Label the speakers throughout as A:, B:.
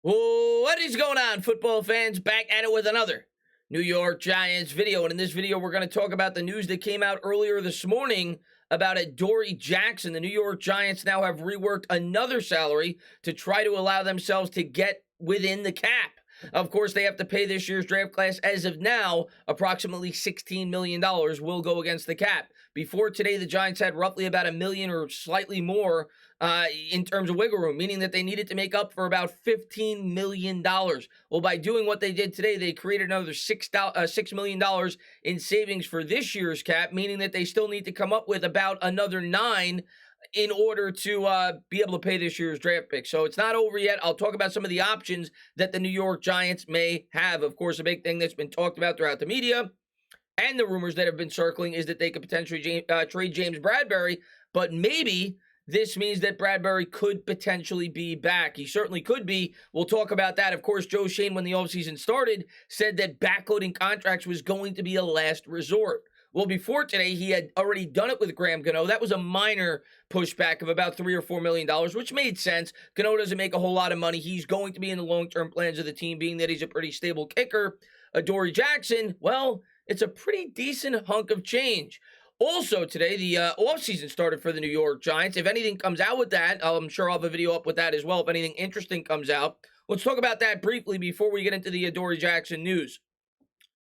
A: What is going on, football fans? Back at it with another New York Giants video. And in this video, we're going to talk about the news that came out earlier this morning about Adoree Jackson. The New York Giants now have reworked another salary to try to allow themselves to get within the cap. Of course, they have to pay this year's draft class. As of now, approximately $16 million will go against the cap. Before today, the Giants had roughly about $1 million or slightly more in terms of wiggle room, meaning that they needed to make up for about $15 million. Well, by doing what they did today, they created another $6 million in savings for this year's cap, meaning that they still need to come up with about another $9 in order to be able to pay this year's draft pick. So it's not over yet. I'll talk about some of the options that the New York Giants may have. Of course, a big thing that's been talked about throughout the media and the rumors that have been circling is that they could potentially trade James Bradberry, but maybe this means that Bradberry could potentially be back. He certainly could be. We'll talk about that. Of course, Joe Schoen, when the offseason started, said that backloading contracts was going to be a last resort. Well, before today, he had already done it with Graham Gano. That was a minor pushback of about $3 or $4 million, which made sense. Gano doesn't make a whole lot of money. He's going to be in the long-term plans of the team, being that he's a pretty stable kicker. Adoree Jackson, well, it's a pretty decent hunk of change. Also today, the offseason started for the New York Giants. If anything comes out with that, I'm sure I'll have a video up with that as well if anything interesting comes out. Let's talk about that briefly before we get into the Adoree Jackson news.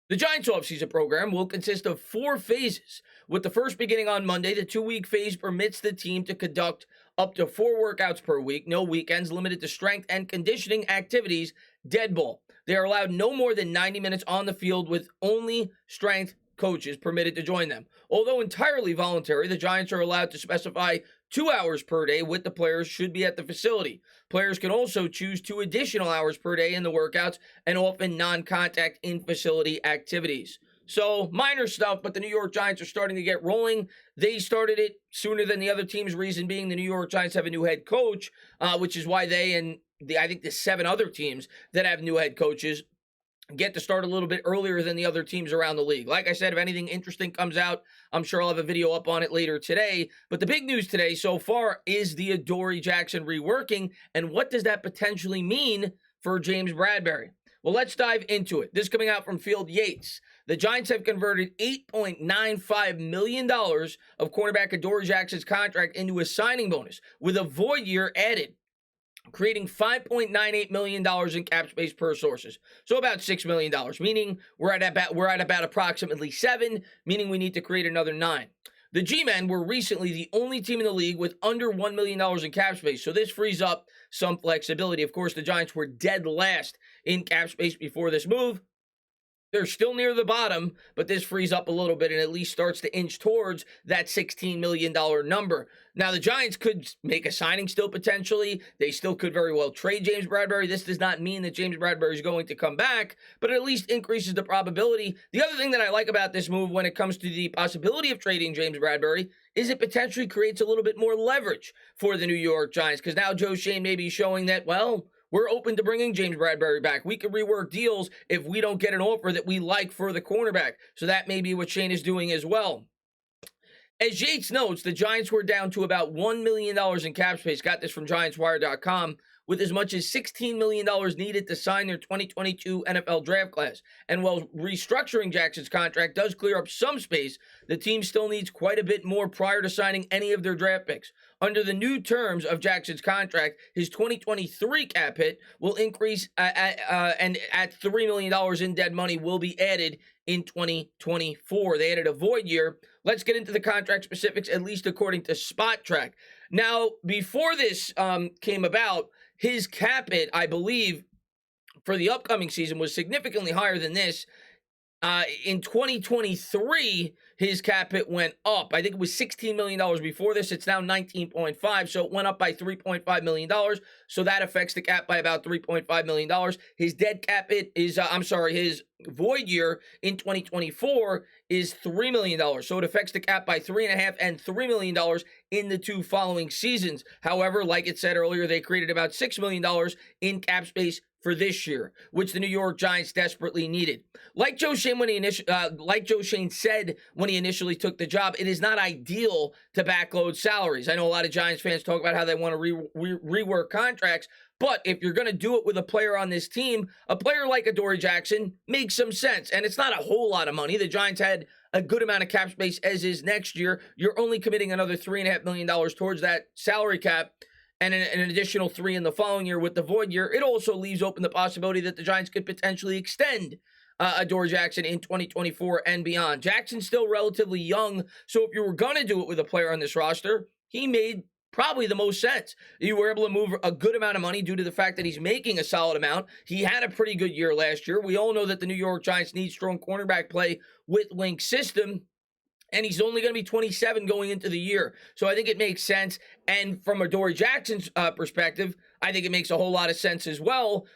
A: The Giants offseason program will consist of 4 phases, with the first beginning on Monday. The 2-week phase permits the team to conduct up to 4 workouts per week, no weekends, limited to strength and conditioning activities, dead ball. They are allowed no more than 90 minutes on the field, with only strength coaches permitted to join them. Although entirely voluntary, the Giants are allowed to specify 2 hours per day with the players should be at the facility. Players can also choose 2 additional hours per day in the workouts and often non-contact in-facility activities. So minor stuff, but the New York Giants are starting to get rolling. They started it sooner than the other teams, reason being the New York Giants have a new head coach, which is why they and I think the 7 other teams that have new head coaches get to start a little bit earlier than the other teams around the league. Like I said, if anything interesting comes out, I'm sure I'll have a video up on it later today. But the big news today so far is the Adoree Jackson reworking, and what does that potentially mean for James Bradberry? Well, let's dive into it. This coming out from Field Yates. The Giants have converted $8.95 million of cornerback Adoree Jackson's contract into a signing bonus, with a void year added, creating $5.98 million in cap space per sources. So about $6 million, meaning we're at about approximately 7, meaning we need to create another 9. The G-Men were recently the only team in the league with under $1 million in cap space, so this frees up some flexibility. Of course, the Giants were dead last in cap space before this move. They're still near the bottom, but this frees up a little bit and at least starts to inch towards that $16 million number. Now, the Giants could make a signing still potentially. They still could very well trade James Bradberry. This does not mean that James Bradberry is going to come back, but it at least increases the probability. The other thing that I like about this move when it comes to the possibility of trading James Bradberry is it potentially creates a little bit more leverage for the New York Giants, because now Joe Schoen may be showing that, well, we're open to bringing James Bradberry back. We can rework deals if we don't get an offer that we like for the cornerback. So that may be what Schoen is doing as well. As Yates notes, the Giants were down to about $1 million in cap space. Got this from GiantsWire.com. With as much as $16 million needed to sign their 2022 NFL draft class. And while restructuring Jackson's contract does clear up some space, the team still needs quite a bit more prior to signing any of their draft picks. Under the new terms of Jackson's contract, his 2023 cap hit will increase and at $3 million in dead money will be added in 2024. They added a void year. Let's get into the contract specifics, at least according to Spot Track. Now, before this came about, his cap hit, I believe, for the upcoming season was significantly higher than this. In 2023, his cap hit went up. I think it was $16 million before this. It's now 19.5, so it went up by $3.5 million. So that affects the cap by about $3.5 million. His dead cap hit is, his void year in 2024 is $3 million. So it affects the cap by $3.5 and $3 million in the 2 following seasons. However, like it said earlier, they created about $6 million in cap space for this year, which the New York Giants desperately needed. Like Joe Schoen said when he initially took the job, it is not ideal to backload salaries. I know a lot of Giants fans talk about how they want to rework contracts, But if you're going to do it with a player on this team, a player like Adoree Jackson makes some sense. And it's not a whole lot of money. The Giants had a good amount of cap space as is next year. You're only committing another $3.5 million towards that salary cap and an additional $3 in the following year with the void year. It also leaves open the possibility that the Giants could potentially extend Adoree Jackson in 2024 and beyond. Jackson's still relatively young, so if you were going to do it with a player on this roster, he made probably the most sense. You were able to move a good amount of money due to the fact that he's making a solid amount. He had a pretty good year last year. We all know that the New York Giants need strong cornerback play with Link's system, and he's only going to be 27 going into the year. So I think it makes sense. And from Adoree Jackson's perspective, I think it makes a whole lot of sense as well,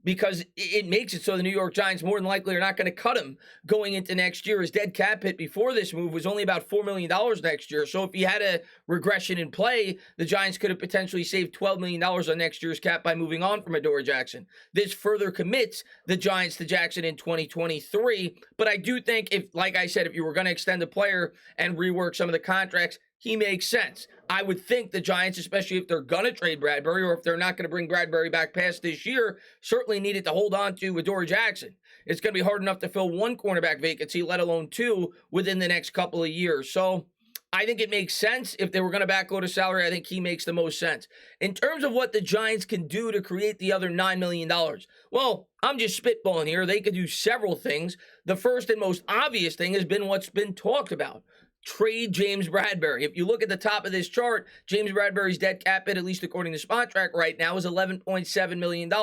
A: because it makes it so the New York Giants more than likely are not going to cut him going into next year. His dead cap hit before this move was only about $4 million next year. So if he had a regression in play, the Giants could have potentially saved $12 million on next year's cap by moving on from Adoree Jackson. This further commits the Giants to Jackson in 2023. But I do think, if, like I said, if you were going to extend a player and rework some of the contracts, he makes sense. I would think the Giants, especially if they're going to trade Bradberry or if they're not going to bring Bradberry back past this year, certainly needed to hold on to Adoree Jackson. It's going to be hard enough to fill one cornerback vacancy, let alone two, within the next couple of years. So I think it makes sense. If they were going to backload a salary, I think he makes the most sense. In terms of what the Giants can do to create the other $9 million, well, I'm just spitballing here. They could do several things. The first and most obvious thing has been what's been talked about. Trade James Bradberry. If you look at the top of this chart, James Bradberry's dead cap hit, at least according to SpotTrack right now, is $11.7 million.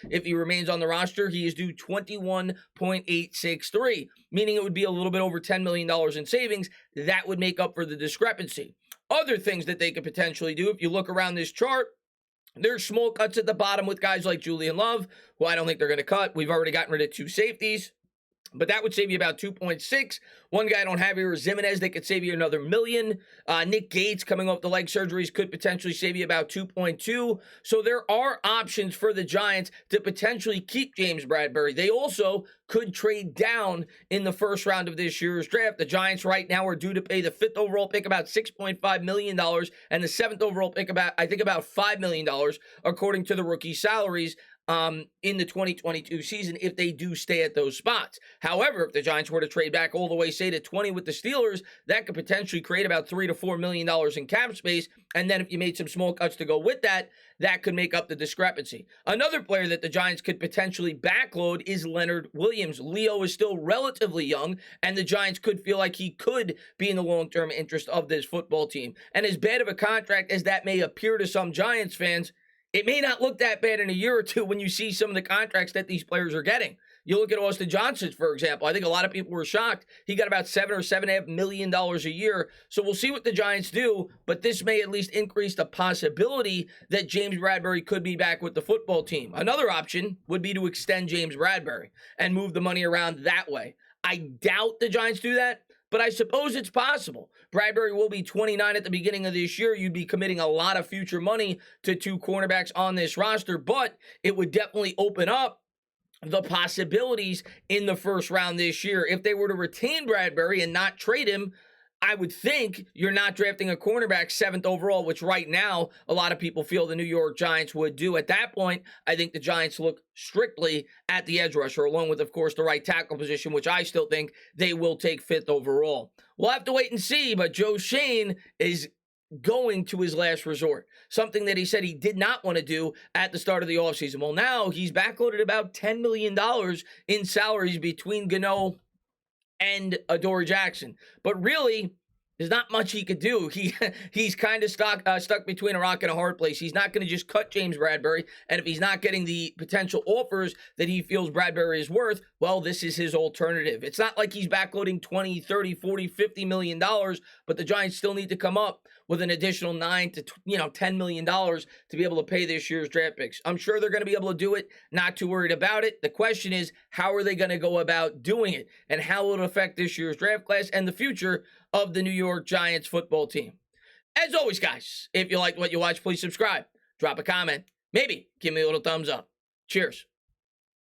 A: If he remains on the roster, he is due $21.863, meaning it would be a little bit over $10 million in savings. That would make up for the discrepancy. Other things that they could potentially do, if you look around this chart, there's small cuts at the bottom with guys like Julian Love, who I don't think they're going to cut. We've already gotten rid of two safeties, but that would save you about 2.6. One guy I don't have here is Jimenez. They could save you another $1 million. Nick Gates, coming off the leg surgeries, could potentially save you about 2.2. So there are options for the Giants to potentially keep James Bradberry. They also could trade down in the first round of this year's draft. The Giants right now are due to pay the 5th overall pick about $6.5 million and the 7th overall pick about $5 million, according to the rookie salaries in the 2022 season, if they do stay at those spots. However, if the Giants were to trade back all the way, say, to 20 with the Steelers, that could potentially create about $3 to $4 million in cap space. And then if you made some small cuts to go with that, that could make up the discrepancy. Another player that the Giants could potentially backload is Leonard Williams. Leo is still relatively young, and the Giants could feel like he could be in the long-term interest of this football team. And as bad of a contract as that may appear to some Giants fans, it may not look that bad in a year or two when you see some of the contracts that these players are getting. You look at Austin Johnson, for example. I think a lot of people were shocked. He got about $7 or $7.5 million a year. So we'll see what the Giants do, but this may at least increase the possibility that James Bradberry could be back with the football team. Another option would be to extend James Bradberry and move the money around that way. I doubt the Giants do that, but I suppose it's possible. Bradberry will be 29 at the beginning of this year. You'd be committing a lot of future money to two cornerbacks on this roster, but it would definitely open up the possibilities in the first round this year. If they were to retain Bradberry and not trade him, I would think you're not drafting a cornerback 7th overall, which right now a lot of people feel the New York Giants would do. At that point, I think the Giants look strictly at the edge rusher, along with, of course, the right tackle position, which I still think they will take 5th overall. We'll have to wait and see, but Joe Schoen is going to his last resort, something that he said he did not want to do at the start of the offseason. Well, now he's backloaded about $10 million in salaries between Gano and Adoree Jackson. But really, there's not much he could do. He's kind of stuck between a rock and a hard place. He's not going to just cut James Bradberry, and if he's not getting the potential offers that he feels Bradberry is worth, well, this is his alternative. It's not like he's backloading 20, 30, 40, $50 million, but the Giants still need to come up with an additional $9 to $10 million to be able to pay this year's draft picks. I'm sure they're going to be able to do it. Not too worried about it. The question is, how are they going to go about doing it, and how will it affect this year's draft class and the future of the New York Giants football team? As always, guys, if you liked what you watched, please subscribe, drop a comment, maybe give me a little thumbs up. Cheers.